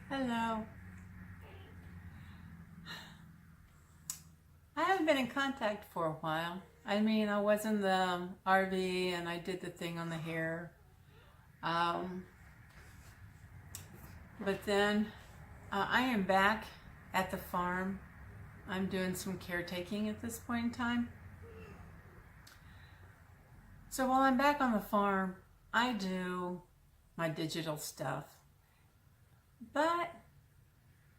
Hello. I haven't been in contact for a while. I mean, I was in the RV and I did the thing on the hair. But then I am back at the farm. I'm doing some caretaking at this point in time. So while I'm back on the farm, I do my digital stuff. But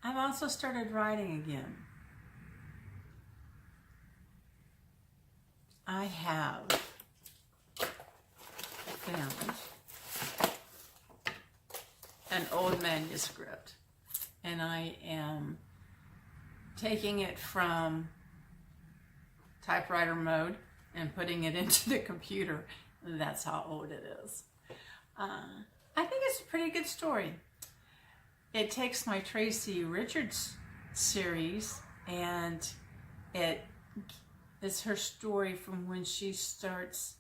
I've also started writing again. I have found an old manuscript, and I am taking it from typewriter mode and putting it into the computer. That's how old it is. I think it's a pretty good story. It takes my Tracy Richards series, and it's her story from when she starts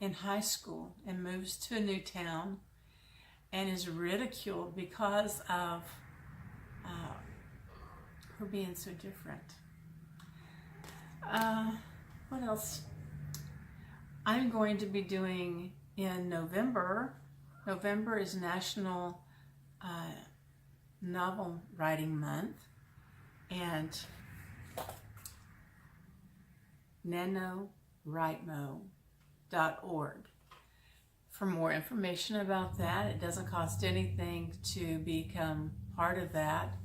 in high school and moves to a new town and is ridiculed because of her being so different. What else? I'm going to be doing in November. November is National Novel Writing Month, and NaNoWriMo.org. For more information about that, it doesn't cost anything to become part of that.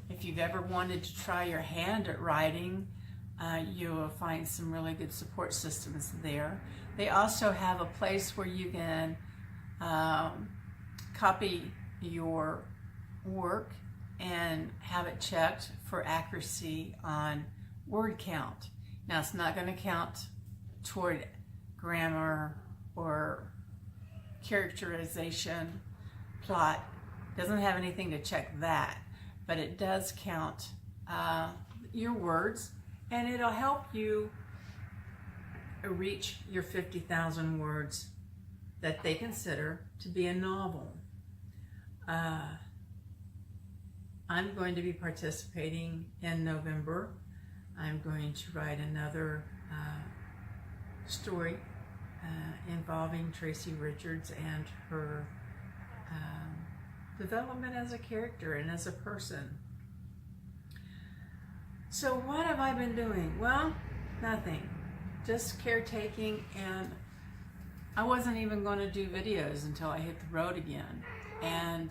If you've ever wanted to try your hand at writing, you will find some really good support systems there. They also have a place where you can copy your work and have it checked for accuracy on word count. Now, it's not going to count toward grammar or characterization, plot. It doesn't have anything to check that, but it does count your words, and it'll help you reach your 50,000 words that they consider to be a novel. I'm going to be participating in November. I'm going to write another story involving Tracy Richards and her development as a character and as a person. So what have I been doing? Well, nothing. Just caretaking, and I wasn't even going to do videos until I hit the road again. And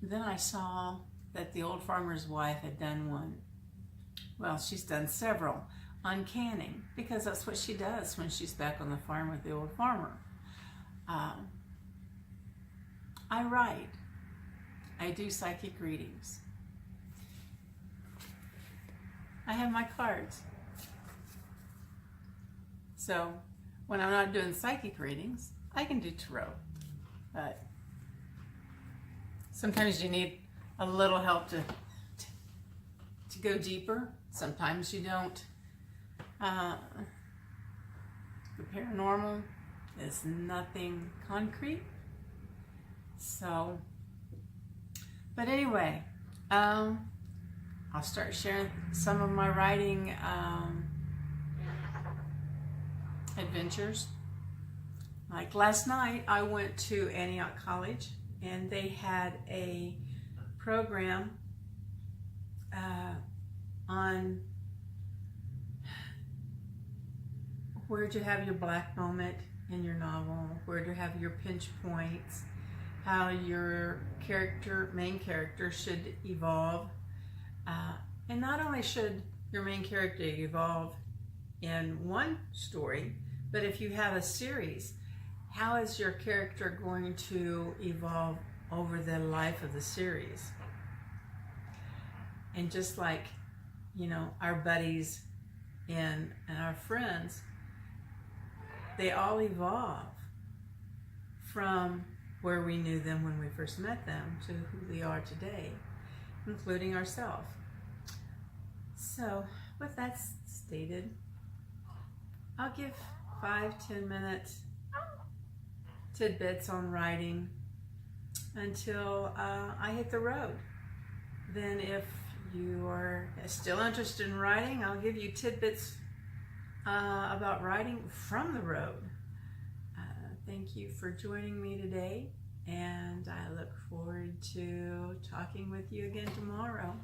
then I saw that the old farmer's wife had done one. Well, she's done several on canning, because that's what she does when she's back on the farm with the old farmer. I write. I do psychic readings. I have my cards. So when I'm not doing psychic readings, I can do tarot. But sometimes you need a little help to go deeper. Sometimes you don't. The paranormal is nothing concrete. So, but anyway, I'll start sharing some of my writing adventures. Like last night, I went to Antioch College, and they had a program on where to have your black moment in your novel, where to have your pinch points, how your main character should evolve. And not only should your main character evolve in one story, but if you have a series, how is your character going to evolve over the life of the series? And just like, you know, our buddies and our friends, they all evolve from where we knew them when we first met them to who they are today, including ourselves. So with that stated, I'll give 5-10 minutes tidbits on writing until I hit the road. Then if you are still interested in writing, I'll give you tidbits about writing from the road. Thank you for joining me today, and I look forward to talking with you again tomorrow.